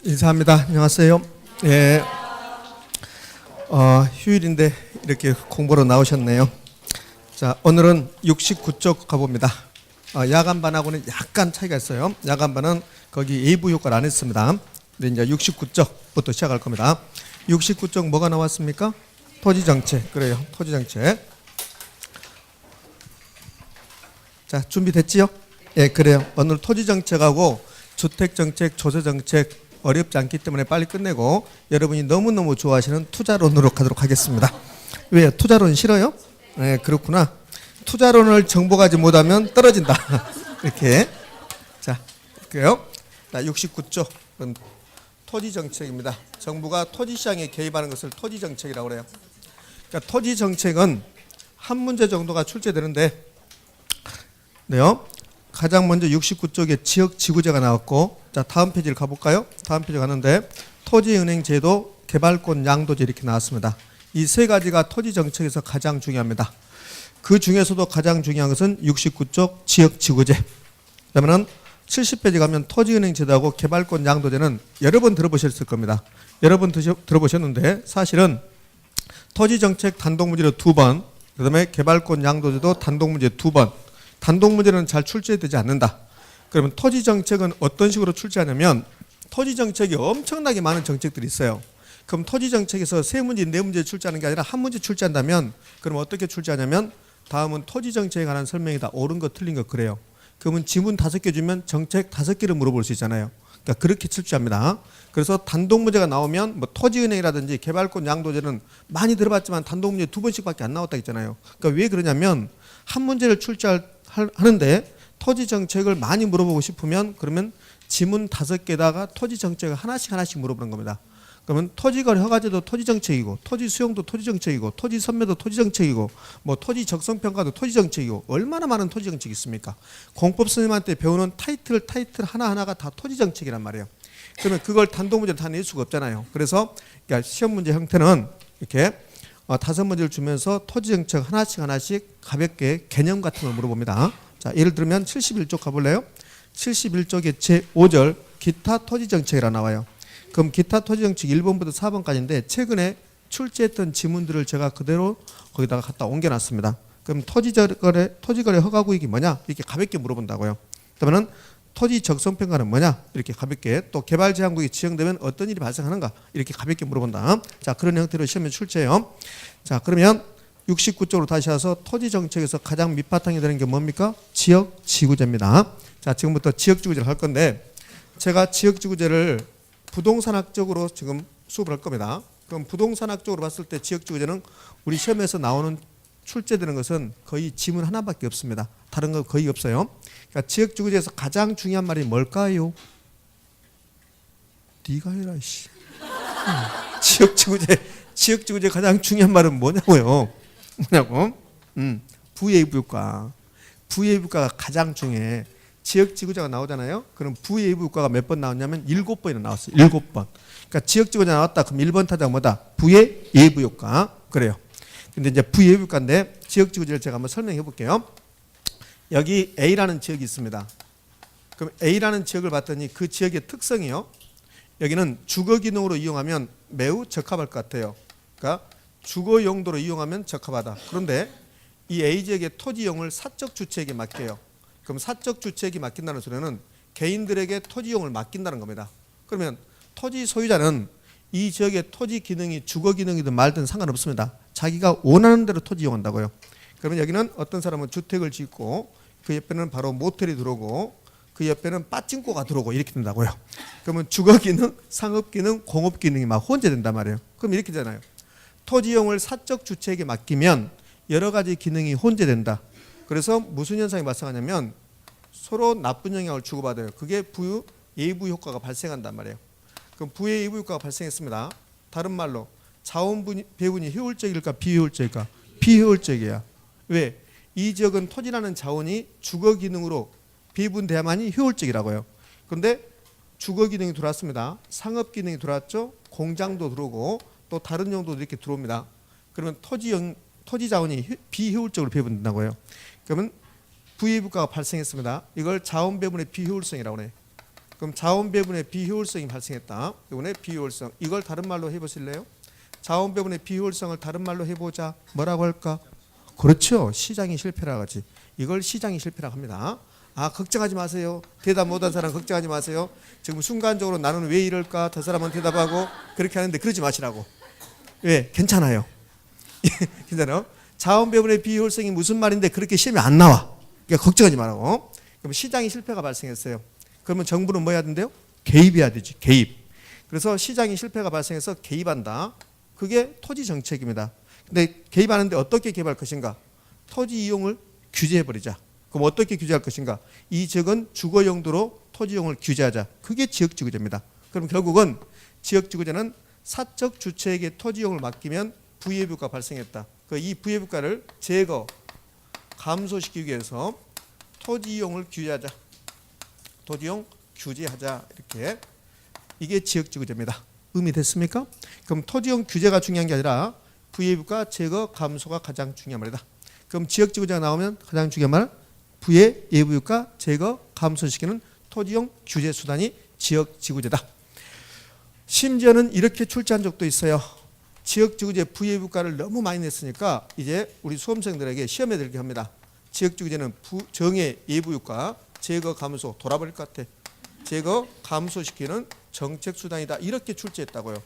인사합니다. 안녕하세요. 예, 휴일인데 이렇게 공부로 나오셨네요. 자, 오늘은 69쪽 가봅니다. 야간반하고는 약간 차이가 있어요. 야간반은 거기 예부 효과를 안 했습니다. 근데 이제 69쪽부터 시작할 겁니다. 69쪽 뭐가 나왔습니까? 토지정책. 그래요. 토지정책. 자, 준비됐지요? 예, 그래요. 오늘 토지정책하고 주택정책, 조세정책 어렵지 않기 때문에 빨리 끝내고 여러분이 너무너무 좋아하시는 투자론으로 가도록 하겠습니다. 왜요? 투자론 싫어요? 네, 그렇구나. 투자론을 정복하지 못하면 떨어진다. 이렇게. 자, 그래요. 자, 69조 토지정책입니다. 정부가 토지시장에 개입하는 것을 토지정책이라고 그래요. 그러니까 토지정책은 한 문제 정도가 출제되는데, 네요. 가장 먼저 69쪽에 지역지구제가 나왔고, 자, 다음 페이지를 가볼까요? 다음 페이지 가는데 토지은행제도, 개발권 양도제 이렇게 나왔습니다. 이 세 가지가 토지정책에서 가장 중요합니다. 그 중에서도 가장 중요한 것은 69쪽 지역지구제. 그러면 70페이지 가면 토지은행제도하고 개발권 양도제는 여러 번 들어보셨을 겁니다. 여러 번 들어보셨는데 사실은 토지정책 단독문제로 2번, 그 다음에 개발권 양도제도 단독문제 2번, 단독문제는 잘 출제되지 않는다. 그러면 토지정책은 어떤 식으로 출제하냐면 토지정책이 엄청나게 많은 정책들이 있어요. 그럼 토지정책에서 3문제, 4문제 출제하는 게 아니라 한 문제 출제한다면 그럼 어떻게 출제하냐면 다음은 토지정책에 관한 설명이다. 옳은 거 틀린 거 그래요. 그러면 지문 5개 주면 정책 5개를 물어볼 수 있잖아요. 그러니까 그렇게 출제합니다. 그래서 단독문제가 나오면 뭐 토지은행이라든지 개발권 양도제는 많이 들어봤지만 단독문제 2번씩밖에 안 나왔다 했잖아요. 그러니까 왜 그러냐면 한 문제를 출제하는데 토지정책을 많이 물어보고 싶으면 그러면 지문 5개다가 토지정책을 하나씩 물어보는 겁니다. 그러면 토지거래 허가제도 토지정책이고 토지수용도 토지정책이고 토지선매도 토지정책이고 뭐 토지적성평가도 토지정책이고 얼마나 많은 토지정책이 있습니까? 공법 선생님한테 배우는 타이틀 하나하나가 다 토지정책이란 말이에요. 그러면 그걸 단독문제로 다 낼 수가 없잖아요. 그래서 그러니까 시험 문제 형태는 이렇게 5문제를 주면서 토지정책 하나씩 가볍게 개념 같은 걸 물어봅니다. 자, 예를 들면 71쪽 가볼래요? 71쪽에 제5절 기타 토지정책이라 나와요. 그럼 기타 토지정책 1번부터 4번까지인데 최근에 출제했던 지문들을 제가 그대로 거기다가 갖다 옮겨놨습니다. 그럼 토지거래 허가구역이 뭐냐? 이렇게 가볍게 물어본다고요. 그러면 토지 적성평가는 뭐냐? 이렇게 가볍게. 또 개발제한구역이 지정되면 어떤 일이 발생하는가? 이렇게 가볍게 물어본다. 자, 그런 형태로 시험에 출제해요. 자, 그러면 69쪽으로 다시 와서 토지정책에서 가장 밑바탕이 되는 게 뭡니까? 지역지구제입니다. 자, 지금부터 지역지구제를 할 건데 제가 지역지구제를 부동산학적으로 지금 수업을 할 겁니다. 그럼 부동산학적으로 봤을 때 지역지구제는 우리 시험에서 나오는 출제되는 것은 거의 지문 하나밖에 없습니다. 다른 거 거의 없어요. 그러니까 지역지구제에서 가장 중요한 말이 뭘까요? 네가 해라 씨. 지역지구제 가장 중요한 말은 뭐냐고요? 부예비효과. 부예비효과가 가장 중요해. 지역지구제가 나오잖아요. 그럼 부예비효과가 몇 번 나왔냐면 7번이나 나왔어요. 7번. 그러니까 지역지구제 나왔다. 그럼 1번 타자가 뭐다? 부예비효과. 그래요. 근데 이제 부예비효과인데 지역지구제를 제가 한번 설명해 볼게요. 여기 A라는 지역이 있습니다. 그럼 A라는 지역을 봤더니 그 지역의 특성이요. 여기는 주거기능으로 이용하면 매우 적합할 것 같아요. 그러니까 주거용도로 이용하면 적합하다. 그런데 이 A지역의 토지용을 사적주체에게 맡겨요. 그럼 사적주체에게 맡긴다는 소리는 개인들에게 토지용을 맡긴다는 겁니다. 그러면 토지 소유자는 이 지역의 토지 기능이 주거 기능이든 말든 상관없습니다. 자기가 원하는 대로 토지 이용한다고요. 그러면 여기는 어떤 사람은 주택을 짓고 그 옆에는 바로 모텔이 들어오고 그 옆에는 빠찡코가 들어오고 이렇게 된다고요. 그러면 주거 기능, 상업 기능, 공업 기능이 막 혼재된단 말이에요. 그럼 이렇게 되잖아요. 토지 이용을 사적 주체에게 맡기면 여러 가지 기능이 혼재된다. 그래서 무슨 현상이 발생하냐면 서로 나쁜 영향을 주고받아요. 그게 부예부 효과가 발생한단 말이에요. 그럼 부예부 효과가 발생했습니다. 다른 말로 자원 배분이 효율적일까 비효율적일까? 비효율적이야. 왜? 이 지역은 토지라는 자원이 주거 기능으로 배분돼야만이 효율적이라고요. 그런데 주거 기능이 들어왔습니다. 상업 기능이 들어왔죠. 공장도 들어오고 또 다른 용도도 이렇게 들어옵니다. 그러면 토지 자원이 비효율적으로 배분된다고요. 그러면 부예비효과가 발생했습니다. 이걸 자원 배분의 비효율성이라고 해요. 그럼 자원 배분의 비효율성이 발생했다. 이번에 비효율성. 이걸 다른 말로 해보실래요? 자원 배분의 비효율성을 다른 말로 해보자. 뭐라고 할까? 그렇죠. 시장이 실패라고 하지. 이걸 시장이 실패라고 합니다. 아, 걱정하지 마세요. 대답 못한 사람 걱정하지 마세요. 지금 순간적으로 나는 왜 이럴까? 저 사람은 대답하고 그렇게 하는데 그러지 마시라고. 왜? 괜찮아요. 괜찮아요. 자원 배분의 비효율성이 무슨 말인데 그렇게 시험이 안 나와. 그러니까 걱정하지 말라고. 그럼 시장이 실패가 발생했어요. 그러면 정부는 뭐 해야 된대요? 개입해야 되지. 개입. 그래서 시장이 실패가 발생해서 개입한다. 그게 토지 정책입니다. 근데 개입하는데 어떻게 개입할 것인가? 토지 이용을 규제해버리자. 그럼 어떻게 규제할 것인가? 이 지역은 주거 용도로 토지 이용을 규제하자. 그게 지역지구제입니다. 그럼 결국은 지역지구제는 사적 주체에게 토지 이용을 맡기면 부의회부가 발생했다. 이 부의회부가를 제거, 감소시키기 위해서 토지 이용을 규제하자. 토지 이용 규제하자. 이렇게. 이게 지역지구제입니다. 의미됐습니까? 그럼 토지 이용 규제가 중요한 게 아니라 부의회부가 제거, 감소가 가장 중요한 말이다. 그럼 지역지구제가 나오면 가장 중요한 말 부의 예부유가 제거 감소시키는 토지용 규제 수단이 지역지구제다. 심지어는 이렇게 출제한 적도 있어요. 지역지구제 부예부가를 너무 많이 냈으니까 이제 우리 수험생들에게 시험에 들게 합니다. 지역지구제는 정의 예부유가 제거 감소 돌아버릴 것 같아. 제거 감소시키는 정책 수단이다. 이렇게 출제했다고요.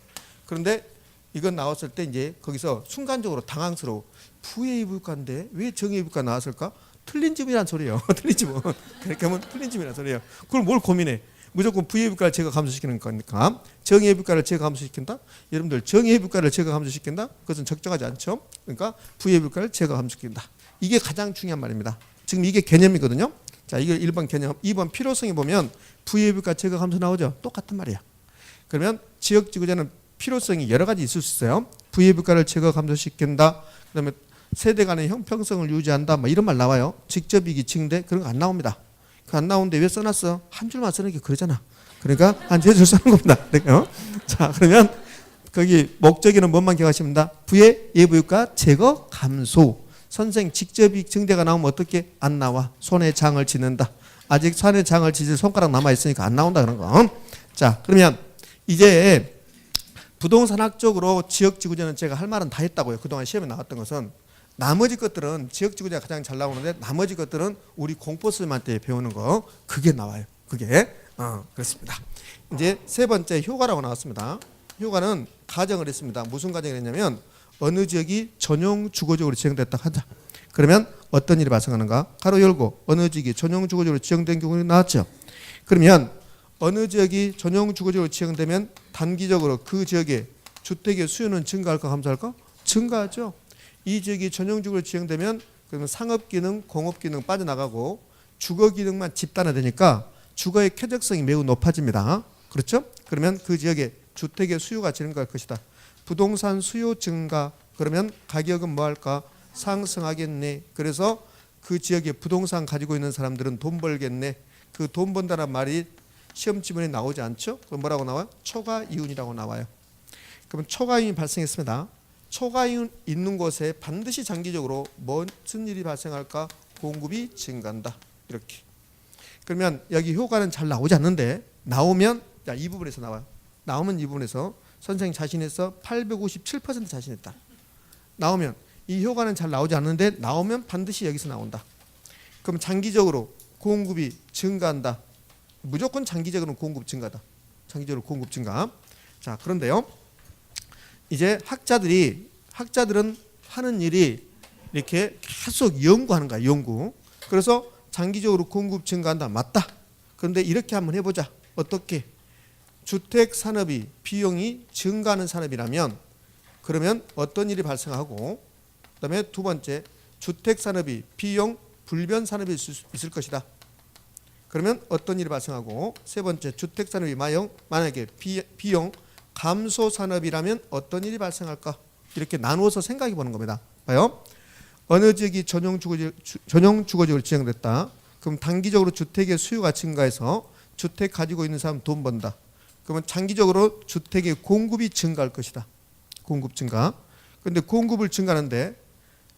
그런데 이건 나왔을 때 이제 거기서 순간적으로 당황스러워. 부예부유가인데 왜 정의예부유가 나왔을까? 틀린 점이란 소리예요. 틀린 점은. 그렇게 하면 틀린 점이란 소리예요. 그걸 뭘 고민해. 무조건 부의회부가를 제거 감소시키는 거니까. 정의회부가를 제거 감소시킨다? 여러분들 정의회부가를 제거 감소시킨다? 그것은 적정하지 않죠. 그러니까 부의회부가를 제거 감소시킨다. 이게 가장 중요한 말입니다. 지금 이게 개념이거든요. 자, 이게 1번 개념. 2번 필요성이 보면 부의회부가 제거 감소 나오죠. 똑같은 말이야. 그러면 지역지구제는 필요성이 여러 가지 있을 수 있어요. 부의회부가를 제거 감소시킨다. 그다음에 세대 간의 형평성을 유지한다. 뭐 이런 말 나와요. 직접이익이 증대 그런 거 안 나옵니다. 안 나오는데 왜 써놨어? 한 줄만 쓰는 게 그러잖아. 그러니까 한 세 줄 쓰는 겁니다. 자, 그러면 거기 목적에는 뭐만 기억하시면 된다. 부의 예부유가 제거 감소. 선생 직접이익 증대가 나오면 어떻게 안 나와? 손에 장을 짓는다. 아직 손에 장을 짓을 손가락 남아 있으니까 안 나온다 그런 거. 자, 그러면 이제 부동산학적으로 지역지구제는 제가 할 말은 다 했다고요. 그동안 시험에 나왔던 것은. 나머지 것들은 지역지구제가 가장 잘 나오는데 나머지 것들은 우리 공포스님한테 배우는 거 그게 나와요. 그게 그렇습니다. 이제 세 번째 효과라고 나왔습니다. 효과는 가정을 했습니다. 무슨 가정을 했냐면 어느 지역이 전용 주거지역으로 지정됐다 하자. 그러면 어떤 일이 발생하는가? 가로 열고 어느 지역이 전용 주거지역으로 지정된 경우가 나왔죠. 그러면 어느 지역이 전용 주거지역으로 지정되면 단기적으로 그 지역의 주택의 수요는 증가할까 감소할까? 증가하죠. 이 지역이 전용주거로 지정되면 그러면 상업기능, 공업기능 빠져나가고 주거기능만 집단화되니까 주거의 쾌적성이 매우 높아집니다. 그렇죠? 그러면 그 지역에 주택의 수요가 증가할 것이다. 부동산 수요 증가 그러면 가격은 뭐 할까? 상승하겠네. 그래서 그 지역에 부동산 가지고 있는 사람들은 돈 벌겠네. 그 돈 번다는 말이 시험 지문에 나오지 않죠? 그럼 뭐라고 나와요? 초과이윤이라고 나와요. 그러면 초과이윤이 발생했습니다. 초과이윤 있는 곳에 반드시 장기적으로 무슨 일이 발생할까? 공급이 증가한다. 이렇게. 그러면 여기 효과는 잘 나오지 않는데 나오면 자, 이 부분에서 나와요. 나오면 이 부분에서 선생님 자신해서 857% 자신했다. 나오면 이 효과는 잘 나오지 않는데 나오면 반드시 여기서 나온다. 그럼 장기적으로 공급이 증가한다. 무조건 장기적으로는 공급 증가다. 장기적으로 공급 증가. 자, 그런데요. 이제 학자들은 하는 일이 이렇게 계속 연구하는 거야. 연구. 그래서 장기적으로 공급 증가한다. 맞다. 그런데 이렇게 한번 해보자. 어떻게? 주택 산업이 비용이 증가하는 산업이라면 그러면 어떤 일이 발생하고 그다음에 두 번째 주택 산업이 비용 불변 산업이 있을 것이다. 그러면 어떤 일이 발생하고 세 번째 주택 산업이 만약에 비용 감소 산업이라면 어떤 일이 발생할까? 이렇게 나누어서 생각해 보는 겁니다. 봐요. 어느 지역이 전용 주거지역으로 지정됐다. 그럼 단기적으로 주택의 수요가 증가해서 주택 가지고 있는 사람 돈 번다. 그러면 장기적으로 주택의 공급이 증가할 것이다. 공급 증가. 그런데 공급을 증가하는데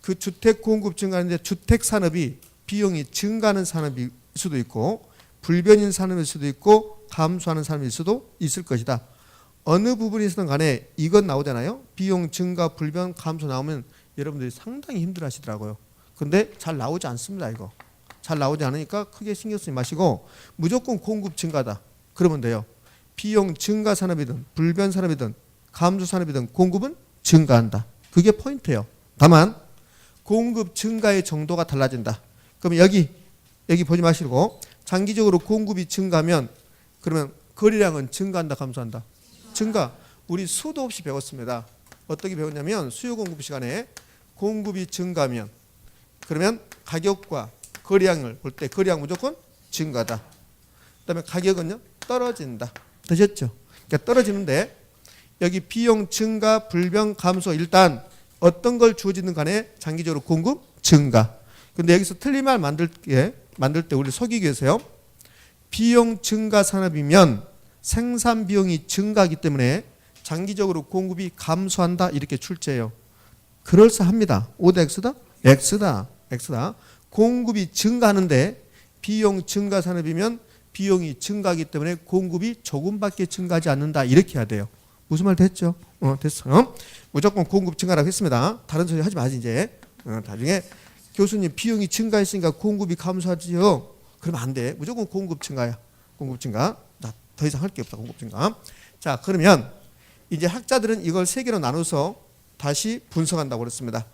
그 주택 공급 증가하는데 주택 산업이 비용이 증가하는 산업일 수도 있고 불변인 산업일 수도 있고 감소하는 사람일 수도 있을 것이다. 어느 부분에서든 간에 이건 나오잖아요. 비용 증가, 불변, 감소 나오면 여러분들이 상당히 힘들어 하시더라고요. 근데 잘 나오지 않습니다. 이거 잘 나오지 않으니까 크게 신경 쓰지 마시고 무조건 공급 증가다 그러면 돼요. 비용 증가 산업이든 불변 산업이든 감소 산업이든 공급은 증가한다. 그게 포인트예요. 다만 공급 증가의 정도가 달라진다. 그러면 여기 보지 마시고 장기적으로 공급이 증가하면 그러면 거래량은 증가한다 감소한다? 증가. 우리 수도 없이 배웠습니다. 어떻게 배웠냐면 수요 공급 시간에 공급이 증가하면 그러면 가격과 거래량을 볼 때 거래량 무조건 증가다. 그다음에 가격은요 떨어진다. 되셨죠? 그러니까 떨어지는데 여기 비용 증가, 불변, 감소 일단 어떤 걸 주어지는 간에 장기적으로 공급 증가. 근데 여기서 틀린 말 만들 때 우리 속이기 위해서요. 비용 증가 산업이면 생산 비용이 증가하기 때문에 장기적으로 공급이 감소한다 이렇게 출제해요. 그럴싸합니다. O다 X다? X다. 공급이 증가하는데 비용 증가 산업이면 비용이 증가하기 때문에 공급이 조금밖에 증가하지 않는다 이렇게 해야 돼요. 무슨 말 됐죠? 됐어요. 무조건 공급 증가라고 했습니다. 다른 소리 하지 마지 이제. 나중에 교수님 비용이 증가했으니까 공급이 감소하지요. 그러면 안 돼. 무조건 공급 증가야. 공급 증가. 나 더 이상 할 게 없다. 공급 증가. 자 그러면 이제 학자들은 이걸 세 개로 나눠서 다시 분석한다고 그랬습니다.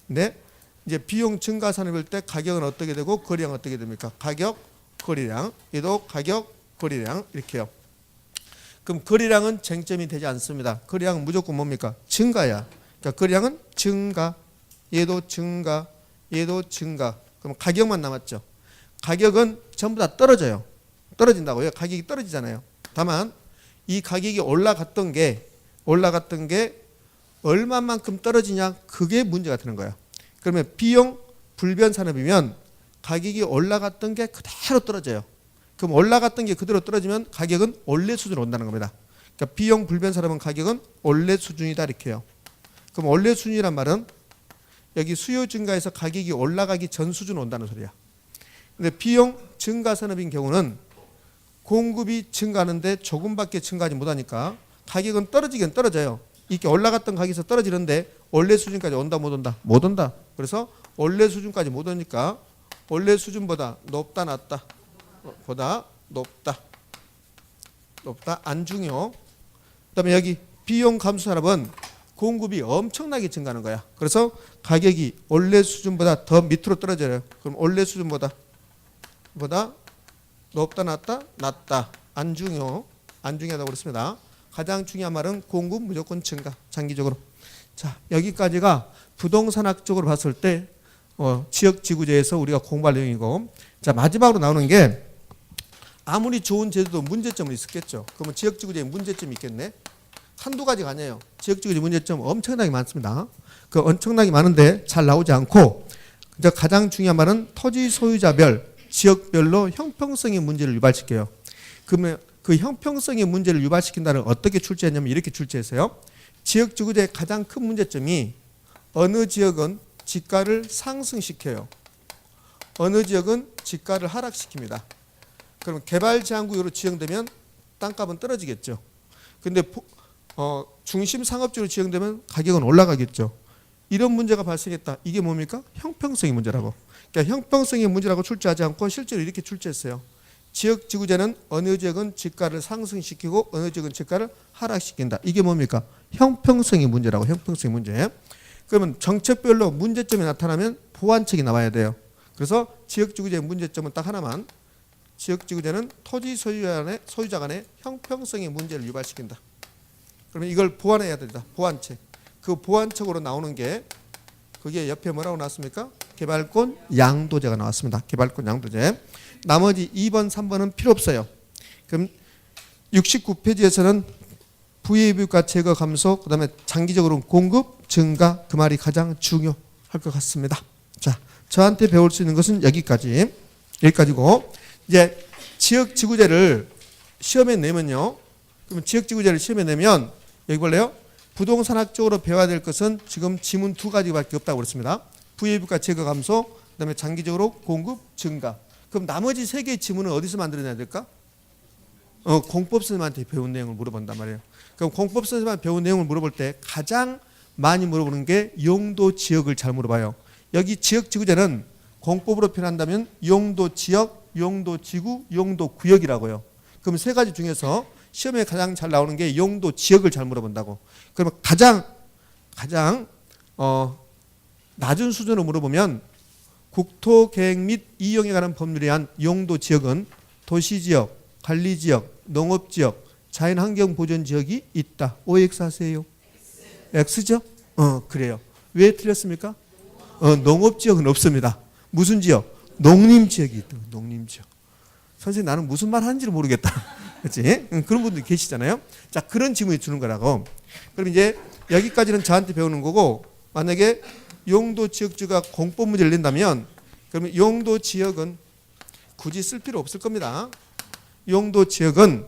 근데 이제 비용 증가 산업일 때 가격은 어떻게 되고 거래량은 어떻게 됩니까? 가격, 거래량. 얘도 가격, 거래량 이렇게요. 그럼 거래량은 쟁점이 되지 않습니다. 거래량은 무조건 뭡니까? 증가야. 그러니까 거래량은 증가. 얘도 증가. 얘도 증가. 그럼 가격만 남았죠. 가격은 전부 다 떨어져요. 떨어진다고요. 가격이 떨어지잖아요. 다만 이 가격이 올라갔던 게 얼마만큼 떨어지냐 그게 문제가 되는 거예요. 그러면 비용 불변 산업이면 가격이 올라갔던 게 그대로 떨어져요. 그럼 올라갔던 게 그대로 떨어지면 가격은 원래 수준으로 온다는 겁니다. 그러니까 비용 불변 산업은 가격은 원래 수준이다 이렇게 해요. 그럼 원래 수준이란 말은 여기 수요 증가해서 가격이 올라가기 전 수준으로 온다는 소리야. 근데 비용 증가 산업인 경우는 공급이 증가하는데 조금밖에 증가하지 못하니까 가격은 떨어지긴 떨어져요. 이렇게 올라갔던 가격에서 떨어지는데 원래 수준까지 온다 못 온다? 못 온다. 그래서 원래 수준까지 못 오니까 원래 수준보다 높다 낮다? 보다 높다. 안중요. 그다음에 여기 비용 감소 산업은 공급이 엄청나게 증가하는 거야. 그래서 가격이 원래 수준보다 더 밑으로 떨어져요. 그럼 원래 수준보다 높다 낮다. 안중요하다고 그랬습니다. 가장 중요한 말은 공급 무조건 증가. 장기적으로. 자 여기까지가 부동산학적으로 봤을 때 지역지구제에서 우리가 공부할 내용이고 자 마지막으로 나오는 게 아무리 좋은 제도도 문제점은 있었겠죠. 그러면 지역지구제에 문제점이 있겠네. 한두 가지가 아니에요. 지역지구제 문제점 엄청나게 많습니다. 그 엄청나게 많은데 잘 나오지 않고 가장 중요한 말은 토지 소유자별 지역별로 형평성의 문제를 유발시켜요. 그러면 그 형평성의 문제를 유발시킨다는 어떻게 출제했냐면 이렇게 출제했어요. 지역지구제의 가장 큰 문제점이 어느 지역은 지가를 상승시켜요. 어느 지역은 지가를 하락시킵니다. 그럼 개발제한구역으로 지정되면 땅값은 떨어지겠죠. 근데 중심 상업지로 지정되면 가격은 올라가겠죠. 이런 문제가 발생했다. 이게 뭡니까? 형평성의 문제라고. 그러니까 형평성의 문제라고 출제하지 않고 실제로 이렇게 출제했어요. 지역지구제는 어느 지역은 지가를 상승시키고 어느 지역은 지가를 하락시킨다. 이게 뭡니까? 형평성의 문제라고. 형평성의 문제. 그러면 정책별로 문제점이 나타나면 보완책이 나와야 돼요. 그래서 지역지구제의 문제점은 딱 하나만. 지역지구제는 토지 소유자 간의 형평성의 문제를 유발시킨다. 그러면 이걸 보완해야 된다. 보완책. 그 보완책으로 나오는 게 그게 옆에 뭐라고 나왔습니까? 개발권 양도제가 나왔습니다. 개발권 양도제. 나머지 2번, 3번은 필요 없어요. 그럼 69페이지에서는 VAV가 제거 감소, 그 다음에 장기적으로 공급 증가 그 말이 가장 중요할 것 같습니다. 자, 저한테 배울 수 있는 것은 여기까지고 이제 지역지구제를 시험에 내면요. 그러면 지역지구제를 시험에 내면 여기 볼래요? 부동산학적으로 배워야 될 것은 지금 지문 2가지밖에 없다고 그랬습니다. VAV가 제거 감소, 그다음에 장기적으로 공급 증가. 그럼 나머지 3개의 지문은 어디서 만들어내야 될까? 공법 선생님한테 배운 내용을 물어본단 말이에요. 그럼 공법 선생님한테 배운 내용을 물어볼 때 가장 많이 물어보는 게 용도 지역을 잘 물어봐요. 여기 지역 지구제는 공법으로 표현한다면 용도 지역, 용도 지구, 용도 구역이라고요. 그럼 세 가지 중에서 시험에 가장 잘 나오는 게 용도 지역을 잘 물어본다고. 그러면 가장 낮은 수준으로 물어보면 국토계획 및 이용에 관한 법률에 의한 용도 지역은 도시지역, 관리지역, 농업지역, 자연환경보전지역이 있다. OX 하세요. X죠? 그래요. 왜 틀렸습니까? 농업지역은 없습니다. 무슨 지역? 농림지역이 있다. 농림지역. 선생님 나는 무슨 말 하는지를 모르겠다. 그렇지? 그런 분들 계시잖아요. 자, 그런 질문이 주는 거라고. 그럼 이제 여기까지는 저한테 배우는 거고, 만약에 용도 지역주가 공법 문제를 낸다면 그러면 용도 지역은 굳이 쓸 필요 없을 겁니다. 용도 지역은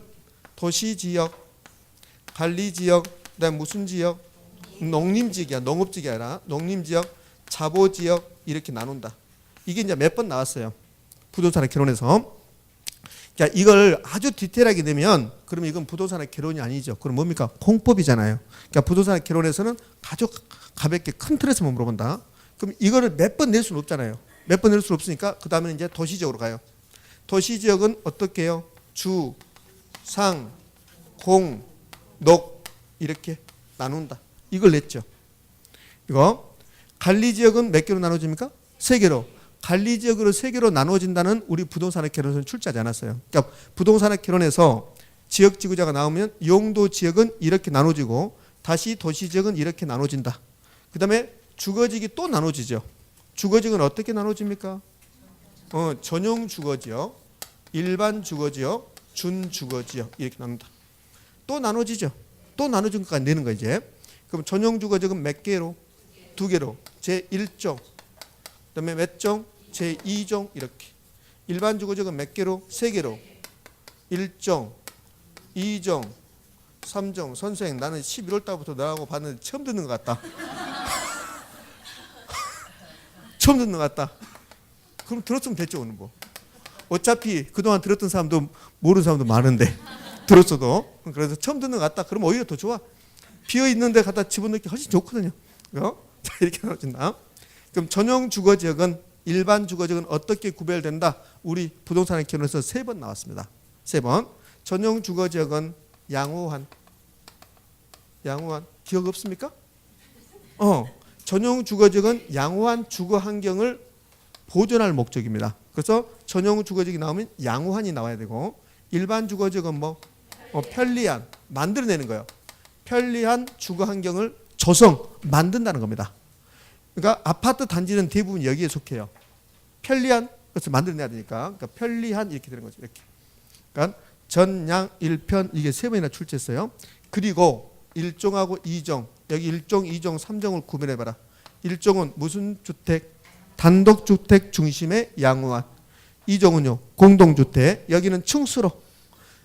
도시지역, 관리지역, 그다음 무슨 지역? 농림지역이야. 농업지역이 아니라 농림지역, 자보지역 이렇게 나눈다. 이게 이제 몇 번 나왔어요. 부동산의 개론에서. 자, 이걸 아주 디테일하게 내면 그러면 이건 부동산의 개론이 아니죠. 그럼 뭡니까? 공법이잖아요. 그러니까 부동산의 개론에서는 아주 가볍게 큰 틀에서만 물어본다. 그럼 이거를 몇 번 낼 수는 없잖아요. 몇 번 낼 수 없으니까 그 다음에는 이제 도시지역으로 가요. 도시지역은 어떻게 해요? 주, 상, 공, 녹 이렇게 나눈다. 이걸 냈죠. 이거 관리지역은 몇 개로 나눠집니까? 세 개로. 관리지역으로 세 개로 나눠진다는 우리 부동산의 개론에서는 출제하지 않았어요. 그러니까 부동산의 개론에서 지역지구자가 나오면 용도지역은 이렇게 나눠지고 다시 도시지역은 이렇게 나눠진다. 그 다음에 주거지역이 또 나눠지죠. 주거지역은 어떻게 나눠집니까? 전용 주거지역, 일반 주거지역, 준주거지역 이렇게 나눈다. 또 나눠지죠. 또 나눠진 것까지 내는 거예요 이제. 그럼 전용 주거지역은 몇 개로? 두 개로. 제1종. 그다음에 몇 종? 제2종 이렇게. 일반 주거지역은 몇 개로? 세 개로. 1종, 2종, 3종. 선생 나는 11월 달부터 너하고 봤는데 처음 듣는 것 같다. 처음 듣는 것 같다. 그럼 들었으면 됐죠 오늘 뭐. 어차피 그동안 들었던 사람도 모르는 사람도 많은데 들었어도. 그래서 처음 듣는 것 같다. 그럼 오히려 더 좋아. 비어있는 데 갖다 집어넣기 훨씬 좋거든요. 자, 이렇게 나눠진다. 그럼 전용 주거지역은 일반 주거지역은 어떻게 구별된다? 우리 부동산의 개론에서 3번 나왔습니다. 3번. 전용 주거지역은 양호한. 기억 없습니까? 전용 주거지역은 양호한 주거 환경을 보존할 목적입니다. 그래서 전용 주거지역이 나오면 양호한이 나와야 되고 일반 주거지역은 뭐 편리한, 만들어내는 거예요. 편리한 주거 환경을 만든다는 겁니다. 그러니까 아파트 단지는 대부분 여기에 속해요. 편리한 것을 만들어내야 되니까. 그러니까 편리한 이렇게 되는 거죠. 이렇게. 그러니까 전양 1편 이게 3번이나 출제했어요. 그리고 1종하고 2종. 여기 1종, 2종, 3종을 구별해봐라. 1종은 무슨 주택? 단독주택 중심의 양호한. 2종은요. 공동주택. 여기는 층수로.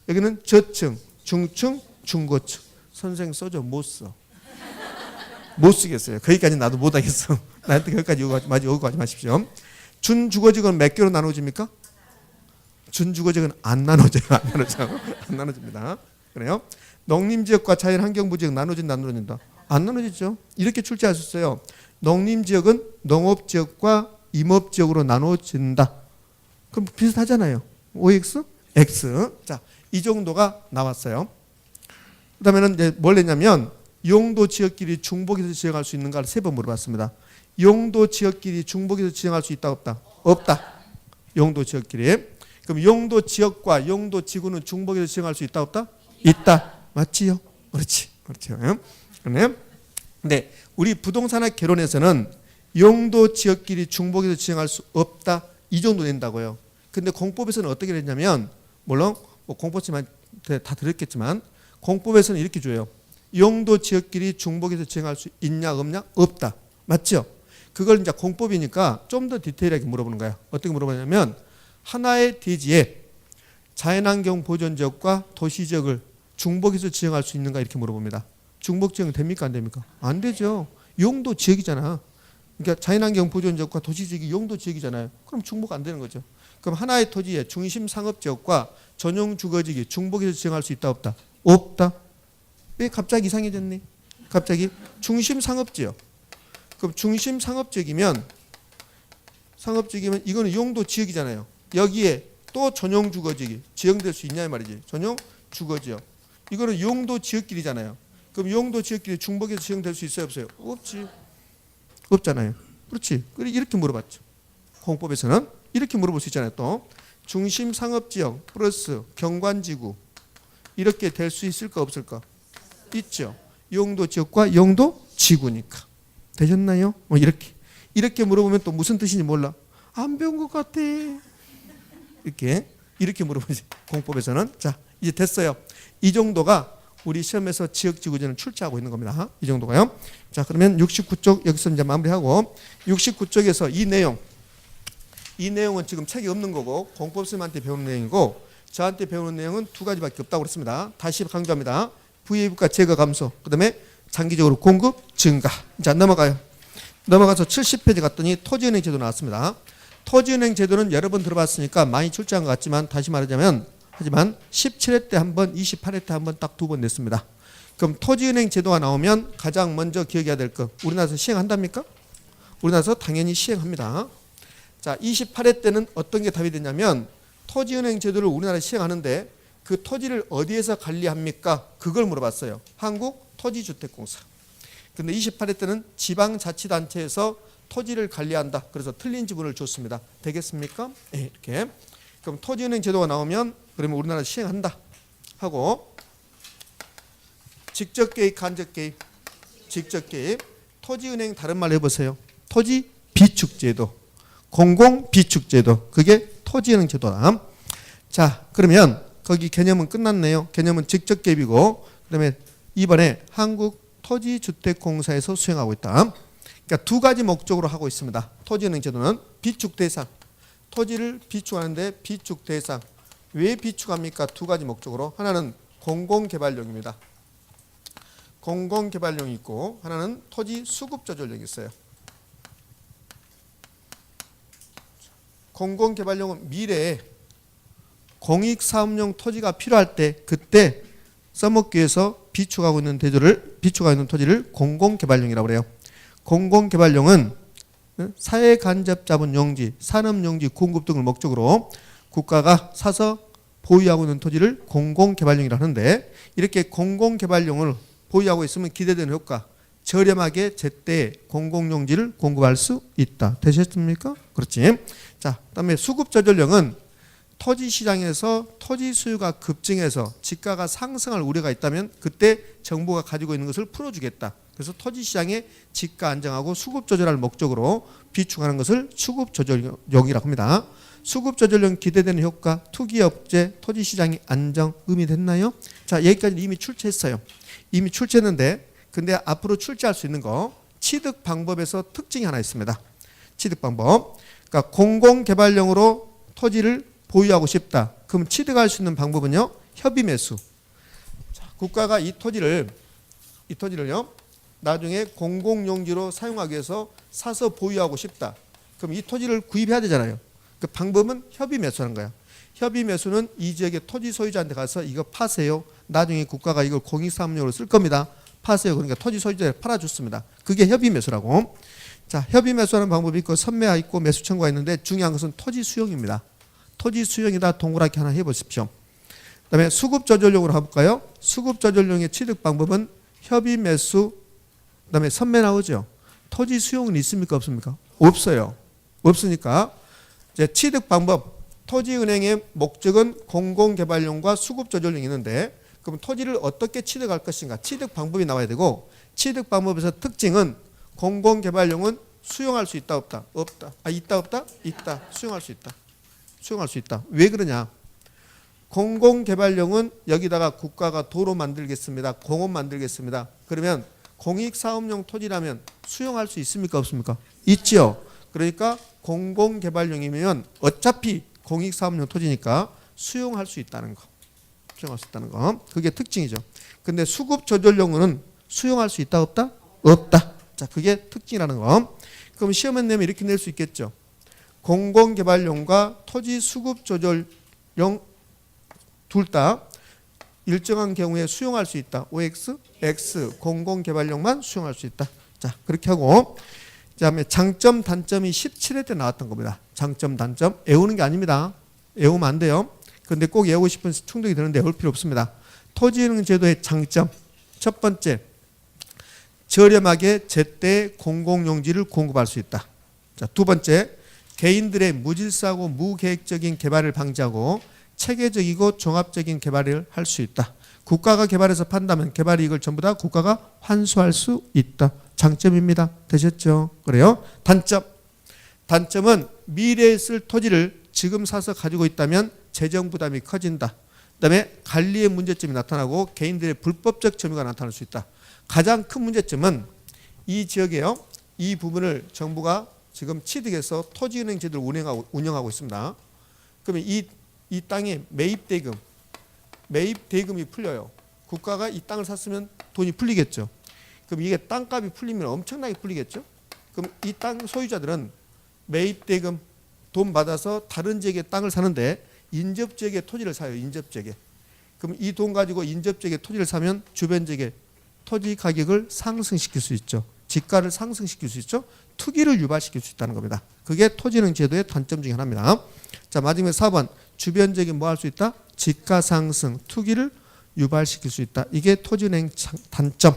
여기는 저층, 중층, 중고층. 선생 써줘. 못 써. 못 쓰겠어요. 거기까지 나도 못 하겠어. 나한테 거기까지 요구하지 마십시오. 준주거지역은 몇 개로 나눠집니까? 준주거지역은 안 나눠져요. 안 나눠집니다. 그래요? 농림지역과 자연환경부지역 나눠진다, 안 나눠진다? 안 나눠지죠. 이렇게 출제하셨어요. 농림지역은 농업지역과 임업지역으로 나눠진다. 그럼 비슷하잖아요. OX, X. 자, 이 정도가 나왔어요. 그 다음에는 이제 뭘 냈냐면 용도 지역끼리 중복해서 지정할 수 있는가를 3번 물어봤습니다. 용도 지역끼리 중복해서 지정할 수 있다 없다? 없다. 용도 지역끼리. 그럼 용도 지역과 용도 지구는 중복해서 지정할 수 있다 없다? 있다. 맞지요? 그렇지. 그렇죠. 그러네. 근데 우리 부동산의 개론에서는 용도 지역끼리 중복해서 지정할 수 없다. 이 정도 낸다고요. 근데 공법에서는 어떻게 됐냐면 물론 뭐 공법지만 다 들었겠지만 공법에서는 이렇게 줘요. 용도 지역끼리 중복해서 지정할 수 있냐 없냐? 없다. 맞죠? 그걸 이제 공법이니까 좀 더 디테일하게 물어보는 거야. 어떻게 물어보냐면 하나의 대지에 자연환경 보존지역과 도시지역을 중복해서 지정할 수 있는가 이렇게 물어봅니다. 중복 지정이 됩니까 안 됩니까? 안 되죠. 용도 지역이잖아. 그러니까 자연환경 보존지역과 도시지역이 용도 지역이잖아요. 그럼 중복 안 되는 거죠. 그럼 하나의 토지의 중심 상업지역과 전용 주거지역이 중복해서 지정할 수 있다 없다? 없다. 왜 갑자기 이상해졌니? 갑자기 중심 상업지역. 그럼 중심 상업지역이면 이거는 용도 지역이잖아요. 여기에 또 전용 주거지역이 지정될 수 있냐 이 말이지. 전용 주거지역. 이거는 용도 지역끼리잖아요. 그럼 용도 지역끼리 중복해서 지정될 수 있어요 없어요? 없지. 없잖아요. 그렇지. 이렇게 물어봤죠. 공법에서는 이렇게 물어볼 수 있잖아요. 또 중심 상업지역 플러스 경관지구 이렇게 될 수 있을까 없을까? 있죠. 용도 지역과 용도 지구니까. 되셨나요? 이렇게 물어보면 또 무슨 뜻인지 몰라. 안 배운 것 같아. 이렇게 물어보지. 공법에서는. 자, 이제 됐어요. 이 정도가 우리 시험에서 지역지구제는 출제하고 있는 겁니다. 이 정도가요. 자, 그러면 69쪽 여기서 이제 마무리하고 69쪽에서 이 내용은 지금 책이 없는 거고 공법쌤한테 배우는 내용이고 저한테 배우는 내용은 두 가지밖에 없다고 그랬습니다. 다시 강조합니다. VA부가 제거 감소, 그 다음에 장기적으로 공급 증가. 자, 넘어가서 70페이지 갔더니 토지은행 제도 나왔습니다. 토지은행 제도는 여러 번 들어봤으니까 많이 출제한 것 같지만 다시 말하자면 하지만 17회 때 한 번, 28회 때 한 번 딱 두 번 냈습니다. 그럼 토지은행 제도가 나오면 가장 먼저 기억해야 될 것, 우리나라에서 시행한답니까? 우리나라에서 당연히 시행합니다. 자, 28회 때는 어떤 게 답이 되냐면 토지은행 제도를 우리나라에 시행하는데 그 토지를 어디에서 관리합니까? 그걸 물어봤어요. 한국토지주택공사. 근데 28회 때는 지방자치단체에서 토지를 관리한다. 그래서 틀린 지분을 줬습니다. 되겠습니까? 네, 이렇게. 그럼 토지은행 제도가 나오면 그러면 우리나라 시행한다 하고 직접 개입, 간접 개입, 직접 개입. 토지은행 다른 말로 해보세요. 토지 비축제도, 공공 비축제도. 그게 토지은행 제도다. 자, 그러면 거기 개념은 끝났네요. 개념은 직접 개입이고 그다음에 이번에 한국토지주택공사에서 수행하고 있다. 그러니까 두 가지 목적으로 하고 있습니다. 토지은행 제도는 비축 대상, 토지를 비축하는데 비축 대상. 왜 비축합니까? 두 가지 목적으로. 하나는 공공개발용입니다. 공공개발용이 있고 하나는 토지 수급조절용이 있어요. 공공개발용은 미래에 공익사업용 토지가 필요할 때 그때 써먹기 위해서 비축하고 있는 토지를 공공개발용이라고 그래요. 공공개발용은 사회간접자본 용지, 산업용지 공급 등을 목적으로 국가가 사서 보유하고 있는 토지를 공공개발용이라 하는데 이렇게 공공개발용을 보유하고 있으면 기대되는 효과, 저렴하게 제때 공공용지를 공급할 수 있다. 되셨습니까? 그렇지. 자, 그다음에 수급조절용은 토지시장에서 토지 수요가 급증해서 지가가 상승할 우려가 있다면 그때 정부가 가지고 있는 것을 풀어주겠다. 그래서 토지시장의 지가 안정하고 수급 조절할 목적으로 비축하는 것을 수급조절용이라고 합니다. 수급조절용 기대되는 효과, 투기업체, 토지시장이 안정, 의미됐나요? 자, 여기까지 이미 출제했어요. 이미 출제했는데 근데 앞으로 출제할 수 있는 거 취득 방법에서 특징이 하나 있습니다. 취득 방법. 그러니까 공공개발용으로 토지를 보유하고 싶다. 그럼 취득할 수 있는 방법은요. 협의 매수. 자, 국가가 이 토지를요. 나중에 공공용지로 사용하기 위해서 사서 보유하고 싶다. 그럼 이 토지를 구입해야 되잖아요. 그 방법은 협의 매수하는 거야. 협의 매수는 이 지역의 토지 소유자한테 가서 이거 파세요. 나중에 국가가 이걸 공익사업용으로 쓸 겁니다. 파세요. 그러니까 토지 소유자에 팔아줬습니다. 그게 협의 매수라고. 자, 협의 매수하는 방법이 있고 선매가 있고 매수 청구가 있는데 중요한 것은 토지 수용입니다. 토지 수용이다 동그랗게 하나 해보십시오. 그 다음에 수급 조절용으로 해볼까요? 수급 조절용의 취득 방법은 협의 매수, 그 다음에 선매 나오죠. 토지 수용은 있습니까? 없습니까? 없어요. 없으니까 이제 취득 방법, 토지은행의 목적은 공공개발용과 수급 조절용이 있는데 그럼 토지를 어떻게 취득할 것인가? 취득 방법이 나와야 되고 취득 방법에서 특징은 공공개발용은 수용할 수 있다 없다? 없다. 있다 없다? 있다. 수용할 수 있다. 수용할 수 있다. 왜 그러냐? 공공개발용은 여기다가 국가가 도로 만들겠습니다. 공원 만들겠습니다. 그러면 공익사업용 토지라면 수용할 수 있습니까? 없습니까? 있죠. 그러니까 공공개발용이면 어차피 공익사업용 토지니까 수용할 수 있다는 거. 수용할 수 있다는 거. 그게 특징이죠. 근데 수급조절용은 수용할 수 있다 없다? 없다. 자, 그게 특징이라는 거. 그럼 시험에 내면 이렇게 낼 수 있겠죠. 공공개발용과 토지 수급 조절용 둘 다 일정한 경우에 수용할 수 있다. OX, X 공공개발용만 수용할 수 있다. 자, 그렇게 하고 그다음에 장점 단점이 17회 때 나왔던 겁니다. 장점 단점 외우는 게 아닙니다. 외우면 안 돼요. 그런데 꼭 외우고 싶은 충동이 드는데 외울 필요 없습니다. 토지이용 제도의 장점 첫 번째 저렴하게 제때 공공용지를 공급할 수 있다. 자, 두 번째 개인들의 무질서하고 무계획적인 개발을 방지하고 체계적이고 종합적인 개발을 할 수 있다. 국가가 개발해서 판다면 개발 이익을 전부 다 국가가 환수할 수 있다. 장점입니다. 되셨죠? 그래요? 단점. 단점은 미래에 쓸 토지를 지금 사서 가지고 있다면 재정 부담이 커진다. 그다음에 관리의 문제점이 나타나고 개인들의 불법적 점유가 나타날 수 있다. 가장 큰 문제점은 이 지역에요. 이 부분을 정부가 지금 취득해서 토지은행 제도를 운영하고 있습니다. 그러면 이 땅에 매입대금이 풀려요. 국가가 이 땅을 샀으면 돈이 풀리겠죠. 그럼 이게 땅값이 풀리면 엄청나게 풀리겠죠. 그럼 이 땅 소유자들은 매입대금 돈 받아서 다른 지역에 땅을 사는데 인접지역에 토지를 사요. 인접지역에. 그럼 이 돈 가지고 인접지역에 토지를 사면 주변 지역에 토지 가격을 상승시킬 수 있죠. 지가를 상승시킬 수 있죠. 투기를 유발시킬 수 있다는 겁니다. 그게 토지은행 제도의 단점 중에 하나입니다. 자, 마지막에 4번 주변 지역에 뭐 할 수 있다? 지가 상승, 투기를 유발시킬 수 있다. 이게 토지은행 단점.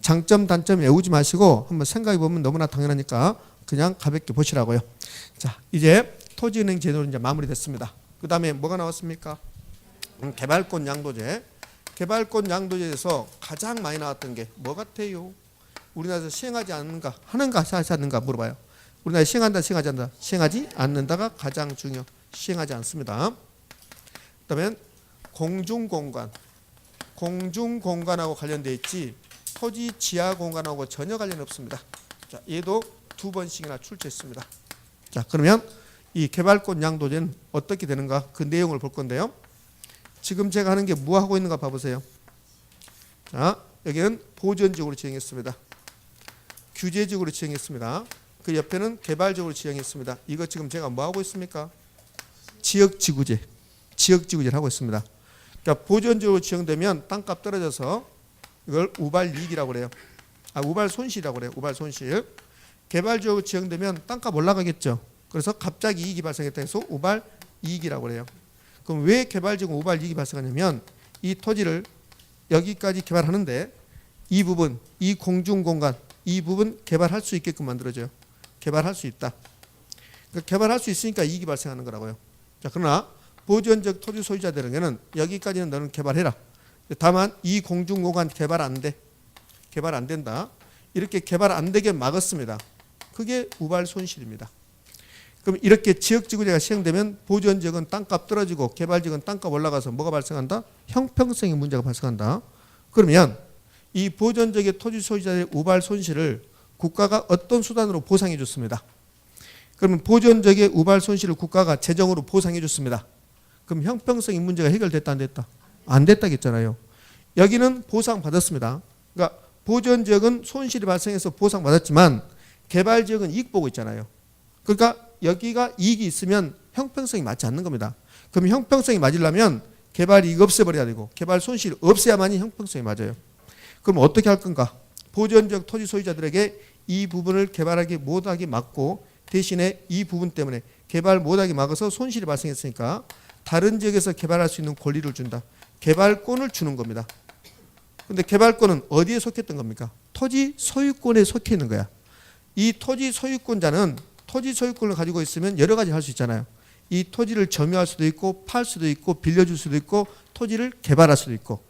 장점, 단점 외우지 마시고 한번 생각해 보면 너무나 당연하니까 그냥 가볍게 보시라고요. 자, 이제 토지은행 제도는 이제 마무리됐습니다. 그 다음에 뭐가 나왔습니까? 개발권 양도제. 개발권 양도제에서 가장 많이 나왔던 게 뭐 같아요? 우리나라에서 시행하지 않는가? 하는가? 하지 않는가? 물어봐요. 우리나라에 시행한다, 시행하지 않는다? 시행하지 않는다가 가장 중요. 시행하지 않습니다. 그다음에 공중공간. 공중공간하고 관련되어 있지 토지 지하공간하고 전혀 관련이 없습니다. 자, 얘도 2번씩이나 출제했습니다. 자, 그러면 이 개발권 양도제는 어떻게 되는가? 그 내용을 볼 건데요. 지금 제가 하는 게 뭐 하고 있는가 봐보세요. 자, 여기는 보전적으로 지정했습니다. 규제적으로 지정했습니다. 그 옆에는 개발적으로 지정했습니다. 이거 지금 제가 뭐 하고 있습니까? 지역지구제. 지역지구제를 하고 있습니다. 그러니까 보전적으로 지정되면 땅값 떨어져서 이걸 우발이익이라고 그래요. 우발손실이라고 그래요. 우발손실. 개발적으로 지정되면 땅값 올라가겠죠. 그래서 갑자기 이익이 발생했다 해서 우발이익이라고 그래요. 그럼 왜 개발적으로 우발이익이 발생하냐면 이 토지를 여기까지 개발하는데 이 부분, 이 공중공간, 이 부분 개발할 수 있게끔 만들어줘요. 개발할 수 있다. 그러니까 개발할 수 있으니까 이익이 발생하는 거라고요. 자, 그러나 보전적 토지 소유자들에게는 여기까지는 너는 개발해라. 다만 이 공중공간 개발 안 돼. 개발 안 된다. 이렇게 개발 안 되게 막았습니다. 그게 우발 손실입니다. 그럼 이렇게 지역지구제가 시행되면 보전지역은 땅값 떨어지고 개발지역은 땅값 올라가서 뭐가 발생한다? 형평성의 문제가 발생한다. 그러면 이 보전지역의 토지 소유자의 우발 손실을 국가가 어떤 수단으로 보상해 줬습니다. 그러면 보전지역의 우발 손실을 국가가 재정으로 보상해 줬습니다. 그럼 형평성의 문제가 해결됐다 안 됐다? 안 됐다겠잖아요. 여기는 보상받았습니다. 그러니까 보전지역은 손실이 발생해서 보상받았지만 개발지역은 이익 보고 있잖아요. 그러니까 여기가 이익이 있으면 형평성이 맞지 않는 겁니다. 그럼 형평성이 맞으려면 개발 이익 없애버려야 되고 개발 손실 없애야만이 형평성이 맞아요. 그럼 어떻게 할 건가? 보전적 토지 소유자들에게 이 부분을 개발하기 못하게 막고 대신에 이 부분 때문에 개발 못하게 막아서 손실이 발생했으니까 다른 지역에서 개발할 수 있는 권리를 준다. 개발권을 주는 겁니다. 근데 개발권은 어디에 속했던 겁니까? 토지 소유권에 속해 있는 거야. 이 토지 소유권자는 토지 소유권을 가지고 있으면 여러 가지 할 수 있잖아요. 이 토지를 점유할 수도 있고 팔 수도 있고 빌려줄 수도 있고 토지를 개발할 수도 있고.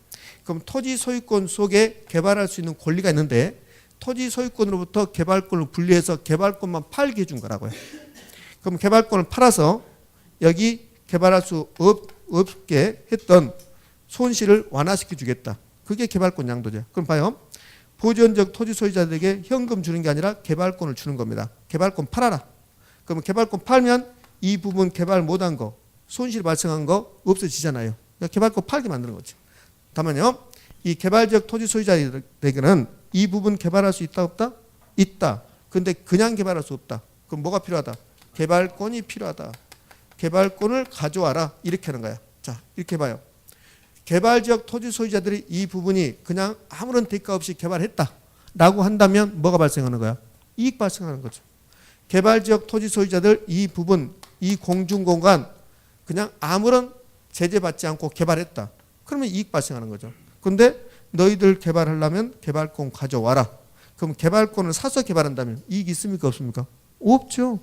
그럼 토지 소유권 속에 개발할 수 있는 권리가 있는데 토지 소유권으로부터 개발권을 분리해서 개발권만 팔게 해준 거라고요. 그럼 개발권을 팔아서 여기 개발할 수 없게 했던 손실을 완화시켜 주겠다. 그게 개발권 양도제. 그럼 봐요. 보전적 토지 소유자들에게 현금 주는 게 아니라 개발권을 주는 겁니다. 개발권 팔아라. 그러면 개발권 팔면 이 부분 개발 못한 거, 손실 발생한 거 없어지잖아요. 그러니까 개발권 팔게 만드는 거죠. 다만요, 이 개발적 토지 소유자들에게는 이 부분 개발할 수 있다 없다? 있다. 근데 그냥 개발할 수 없다. 그럼 뭐가 필요하다? 개발권이 필요하다. 개발권을 가져와라. 이렇게 하는 거야. 자, 이렇게 봐요. 개발지역 토지 소유자들이 이 부분이 그냥 아무런 대가 없이 개발했다 라고 한다면 뭐가 발생하는 거야? 이익 발생하는 거죠. 개발지역 토지 소유자들 이 부분, 이 공중공간 그냥 아무런 제재받지 않고 개발했다. 그러면 이익 발생하는 거죠. 근데 너희들 개발하려면 개발권 가져와라. 그럼 개발권을 사서 개발한다면 이익이 있습니까? 없습니까? 없죠.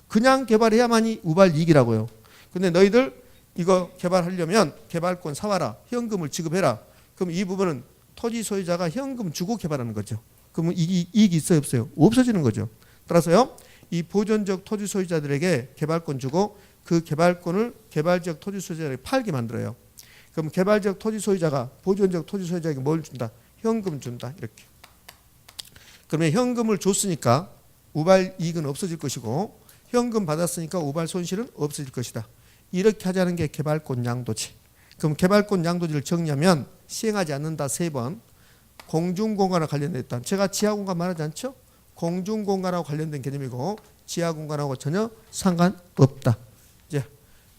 그냥 개발해야만이 우발 이익이라고요. 근데 너희들 이거 개발하려면 개발권 사와라. 현금을 지급해라. 그럼 이 부분은 토지 소유자가 현금 주고 개발하는 거죠. 그러면 이익이 있어요? 없어요? 없어지는 거죠. 따라서요. 이 보존적 토지 소유자들에게 개발권 주고 그 개발권을 개발지역 토지 소유자들에게 팔게 만들어요. 그럼 개발지역 토지 소유자가 보존적 토지 소유자에게 뭘 준다? 현금 준다. 이렇게. 그러면 현금을 줬으니까 우발 이익은 없어질 것이고 현금 받았으니까 우발 손실은 없어질 것이다. 이렇게 하자는 게 개발권 양도지. 그럼 개발권 양도지를 정리하면 시행하지 않는다 3번. 공중공간과 관련됐다. 제가 지하공간 말하지 않죠? 공중공간하고 관련된 개념이고 지하공간하고 전혀 상관없다. 이제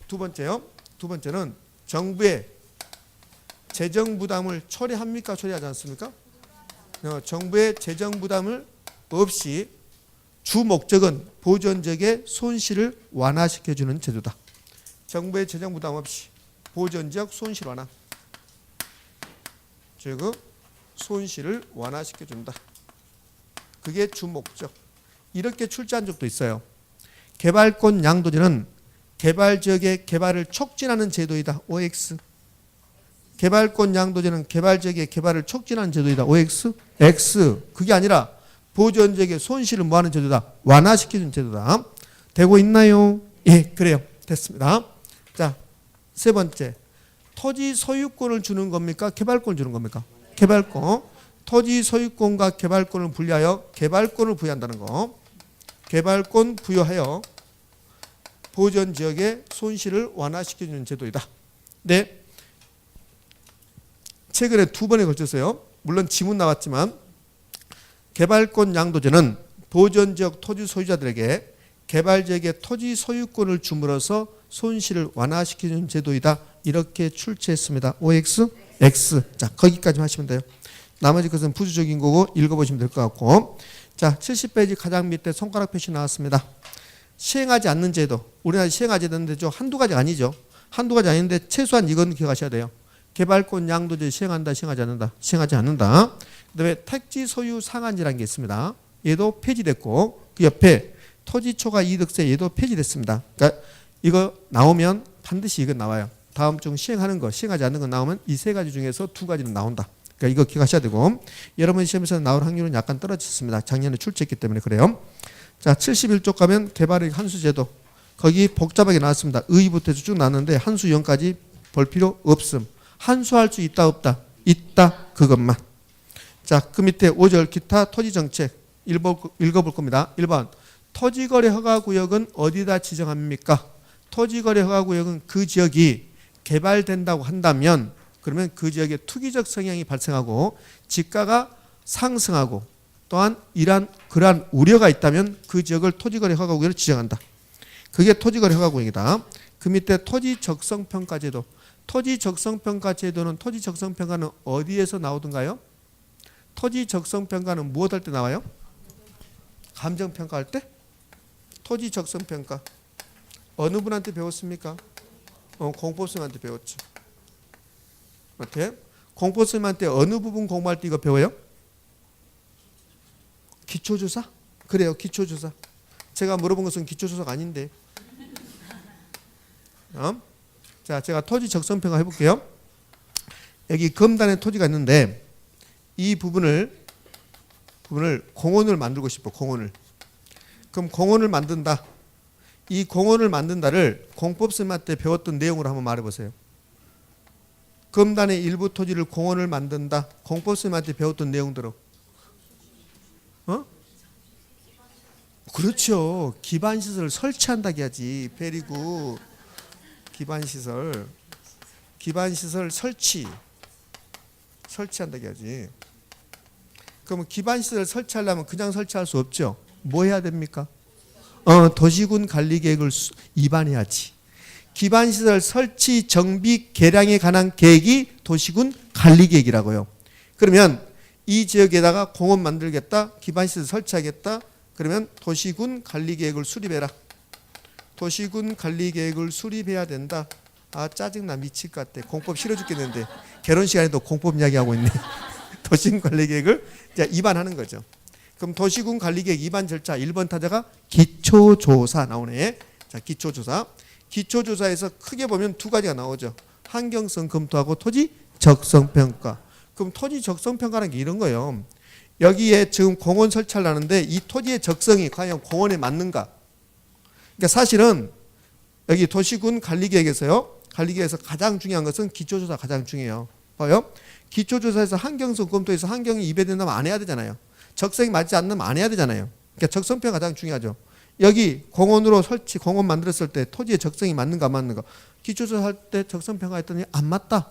두 번째요. 두 번째는 정부의 재정부담을 초래합니까? 초래하지 않습니까? 정부의 재정부담을 없이 주 목적은 보존지역의 손실을 완화시켜주는 제도다. 정부의 재정부담 없이 보존지역 손실 완화. 즉 손실을 완화시켜준다. 그게 주 목적. 이렇게 출제한 적도 있어요. 개발권 양도제는 개발지역의 개발을 촉진하는 제도이다. OX. 개발권 양도제는 개발지역의 개발을 촉진하는 제도이다. OX. X. 그게 아니라 보존지역의 손실을 뭐하는 제도다. 완화시켜주는 제도다. 되고 있나요? 예, 그래요. 됐습니다. 자, 세 번째. 토지 소유권을 주는 겁니까? 개발권을 주는 겁니까? 개발권. 토지 소유권과 개발권을 분리하여 개발권을 부여한다는 거. 개발권 부여하여 보존지역의 손실을 완화시켜주는 제도이다. 네. 최근에 2번에 걸쳤어요. 물론 지문 나왔지만 개발권 양도제는 보존지역 토지 소유자들에게 개발지역의 토지 소유권을 줌으로써 손실을 완화시키는 제도이다. 이렇게 출제했습니다. OX, X. 자, 거기까지 하시면 돼요. 나머지 것은 부수적인 거고 읽어보시면 될 것 같고. 자, 70페이지 가장 밑에 손가락 표시 나왔습니다. 시행하지 않는 제도. 우리나라 시행하지 않는 데죠. 한두 가지가 아니죠. 한두 가지 아닌데 최소한 이건 기억하셔야 돼요. 개발권 양도제 시행한다, 시행하지 않는다. 시행하지 않는다. 그다음에 택지 소유 상한제라는 게 있습니다. 얘도 폐지됐고 그 옆에 토지 초과 이득세 얘도 폐지됐습니다. 그러니까 이거 나오면 반드시 이거 나와요. 다음 중 시행하는 거, 시행하지 않는 거 나오면 이 세 가지 중에서 2가지는 나온다. 그러니까 이거 기억하셔야 되고 여러분 시험에서 나올 확률은 약간 떨어졌습니다. 작년에 출제했기 때문에 그래요. 자, 71쪽 가면 개발이익 한수제도. 거기 복잡하게 나왔습니다. 의부터 해서 쭉 나왔는데 한수 0까지 볼 필요 없음. 한수할 수 있다 없다? 있다. 그것만. 자, 그 밑에 5절 기타 토지정책 읽어볼 겁니다. 1번 토지거래 허가구역은 어디다 지정합니까? 토지거래 허가구역은 그 지역이 개발된다고 한다면 그러면 그 지역에 투기적 성향이 발생하고 집가가 상승하고 또한 그러한 우려가 있다면 그 지역을 토지거래 허가구역으로 지정한다. 그게 토지거래 허가구역이다. 그 밑에 토지적성평가제도. 토지적성평가제도는 토지적성평가는 어디에서 나오던가요? 토지적성평가는 무엇 할 때 나와요? 감정평가할 때? 토지적성평가. 어느 분한테 배웠습니까? 공포쌤한테 배웠죠. 어때? 공포쌤한테 어느 부분 공부할 때 이거 배워요? 기초조사? 그래요. 기초조사. 제가 물어본 것은 기초조사가 아닌데. 자, 제가 토지 적성평가 해볼게요. 여기 검단에 토지가 있는데 이 부분을 공원을 만들고 싶어. 공원을. 그럼 공원을 만든다. 이 공원을 만든다를 공법쌤한테 배웠던 내용으로 한번 말해보세요. 검단의 일부 토지를 공원을 만든다. 공법쌤한테 배웠던 내용대로. 그렇죠. 기반시설 설치한다 해야지. 베리고 기반시설 설치한다 해야지. 그러면 기반시설 설치하려면 그냥 설치할 수 없죠. 뭐 해야 됩니까? 도시군 관리계획을 입안해야지. 기반시설 설치, 정비, 개량에 관한 계획이 도시군 관리계획이라고요. 그러면 이 지역에다가 공원 만들겠다, 기반시설 설치하겠다, 그러면 도시군 관리계획을 수립해라. 도시군 관리계획을 수립해야 된다. 아, 짜증나 미칠 것 같아. 공법 싫어 죽겠는데 결혼 시간에도 공법 이야기하고 있네. 도시군 관리계획을 이제 입안하는 거죠. 그럼 도시군 관리계획 입안 절차 1번 타자가 기초조사 나오네. 자, 기초조사. 기초조사에서 크게 보면 두 가지가 나오죠. 환경성 검토하고 토지 적성평가. 그럼 토지 적성평가라는 게 이런 거예요. 여기에 지금 공원 설치하려는데 이 토지의 적성이 과연 공원에 맞는가? 그러니까 사실은 여기 도시군 관리계획에서요. 관리계획에서 가장 중요한 것은 기초조사 가장 중요해요. 봐요. 기초조사에서 환경성 검토에서 환경이 입에된다면 안 해야 되잖아요. 적성이 맞지 않으면 안 해야 되잖아요. 그러니까 적성평가 가장 중요하죠. 여기 공원으로 설치, 공원 만들었을 때 토지의 적성이 맞는가 안 맞는가. 기초조사 할 때 적성평가 했더니 안 맞다.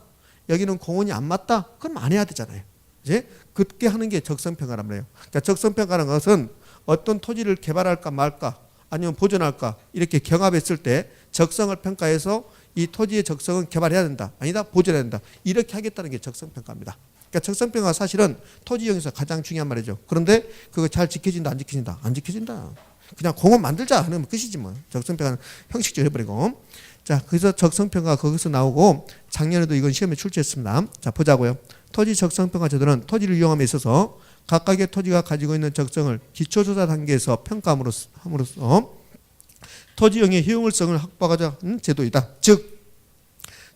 여기는 공원이 안 맞다. 그럼 안 해야 되잖아요. 이제 그렇게 하는 게 적성평가란 말이에요. 그러니까 적성평가라는 것은 어떤 토지를 개발할까 말까 아니면 보존할까 이렇게 경합했을 때 적성을 평가해서 이 토지의 적성은 개발해야 된다. 아니다. 보존해야 된다. 이렇게 하겠다는 게 적성평가입니다. 그러니까 적성평가가 사실은 토지 이용에서 가장 중요한 말이죠. 그런데 그거 잘 지켜진다 안 지켜진다? 안 지켜진다. 그냥 공원 만들자 하면 끝이지 뭐. 적성평가는 형식적으로 해버리고. 자, 그래서 적성평가가 거기서 나오고 작년에도 이건 시험에 출제했습니다. 자, 보자고요. 토지 적성평가 제도는 토지를 이용함에 있어서 각각의 토지가 가지고 있는 적성을 기초조사 단계에서 평가함으로써 토지 이용의 효용성을 확보하자는 제도이다. 즉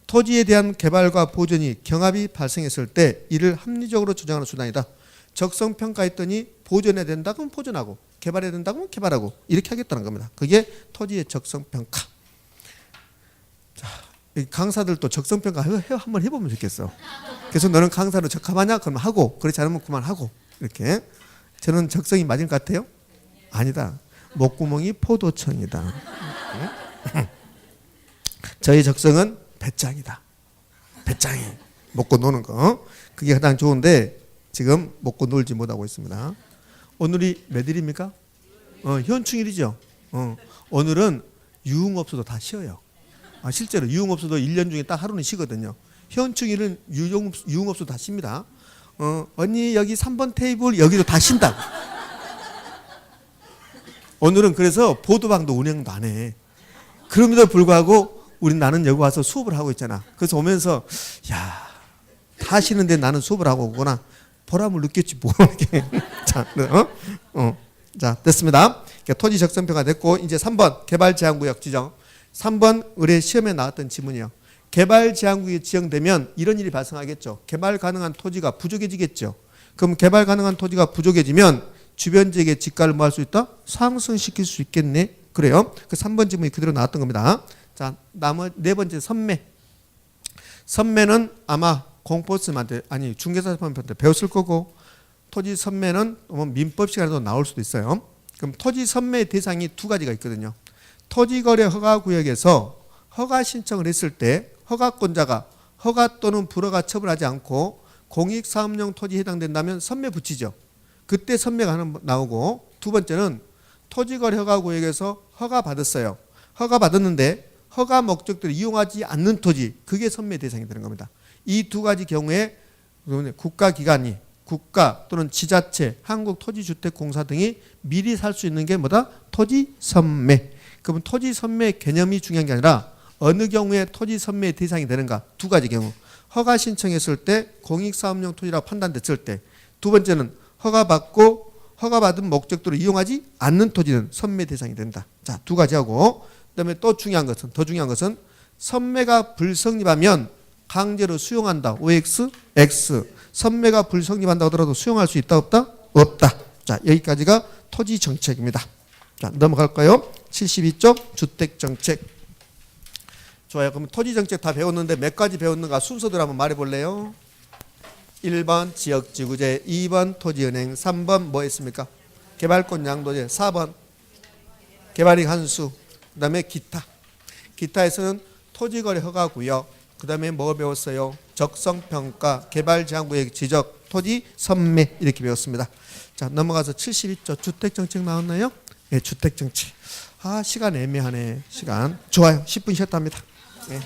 토지에 대한 개발과 보존이 경합이 발생했을 때 이를 합리적으로 조정하는 수단이다. 적성평가했더니 보존해야 된다 그러면 보존하고 개발해야 된다 그러면 개발하고 이렇게 하겠다는 겁니다. 그게 토지의 적성평가. 자, 강사들도 적성평가 한번 해보면 좋겠어. 그래서 너는 강사로 적합하냐? 그러면 하고 그렇지 않으면 그만하고 이렇게. 저는 적성이 맞을 것 같아요? 아니다. 목구멍이 포도청이다. 저희 적성은 배짱이다. 배짱이. 먹고 노는 거. 그게 가장 좋은데 지금 먹고 놀지 못하고 있습니다. 오늘이 몇 일입니까? 현충일이죠. 오늘은 유흥업소도 다 쉬어요. 실제로 유흥업소도 1년 중에 딱 하루는 쉬거든요. 현충일은 유흥업소 다 쉽니다. 언니 여기 3번 테이블 여기도 다 쉰다. 오늘은 그래서 보도방도 운영도 안 해. 그럼에도 불구하고 나는 여기 와서 수업을 하고 있잖아. 그래서 오면서 야, 다 쉬는데 나는 수업을 하고 오구나. 보람을 느꼈지 뭐. 자, 자, 됐습니다. 그러니까 토지 적성평가 됐고 이제 3번 개발 제한구역 지정. 3번 의뢰 시험에 나왔던 지문이요. 개발 제한구역이 지정되면 이런 일이 발생하겠죠. 개발 가능한 토지가 부족해지겠죠. 그럼 개발 가능한 토지가 부족해지면 주변 지역의 지가를 뭐 할 수 있다? 상승시킬 수 있겠네. 그래요. 그 3번 지문이 그대로 나왔던 겁니다. 자, 네 번째 선매. 선매는 아마 공포스님한테 아니 중개사님한테 배웠을 거고 토지 선매는 민법 시간에도 나올 수도 있어요. 그럼 토지 선매 대상이 두 가지가 있거든요. 토지거래 허가구역에서 허가 신청을 했을 때 허가권자가 허가 또는 불허가 처분하지 않고 공익사업용 토지에 해당된다면 선매 붙이죠. 그때 선매가 나오고 두 번째는 토지거래 허가구역에서 허가 받았어요. 허가 받았는데 허가 목적대로 이용하지 않는 토지 그게 선매 대상이 되는 겁니다. 이 두 가지 경우에 국가기관이 국가 또는 지자체, 한국토지주택공사 등이 미리 살 수 있는 게 뭐다? 토지 선매. 그러면 토지 선매 개념이 중요한 게 아니라 어느 경우에 토지 선매 대상이 되는가? 두 가지 경우. 허가 신청했을 때 공익사업용 토지라고 판단됐을 때. 두 번째는 허가받고 허가받은 목적대로 이용하지 않는 토지는 선매 대상이 된다. 자, 두 가지 하고 그다음에 또 중요한 것은 더 중요한 것은 선매가 불성립하면 강제로 수용한다. OX, X. 선매가 불성립한다 하더라도 수용할 수 있다 없다? 없다. 자, 여기까지가 토지 정책입니다. 자, 넘어갈까요? 72쪽 주택 정책. 좋아요. 그럼 토지 정책 다 배웠는데 몇 가지 배웠는가 순서대로 한번 말해 볼래요? 1번 지역지구제, 2번 토지은행, 3번 뭐 했습니까? 개발권 양도제, 4번 개발이익 한수, 그 다음에 기타. 기타에서는 토지거래 허가구역, 그 다음에 뭐 배웠어요? 적성평가, 개발제한구역 지적, 토지 선매 이렇게 배웠습니다. 자, 넘어가서 72조 주택정책 나왔나요? 예, 주택 정책. 아, 시간 애매하네. 시간. 좋아요. 10분 쉬었답니다. 예.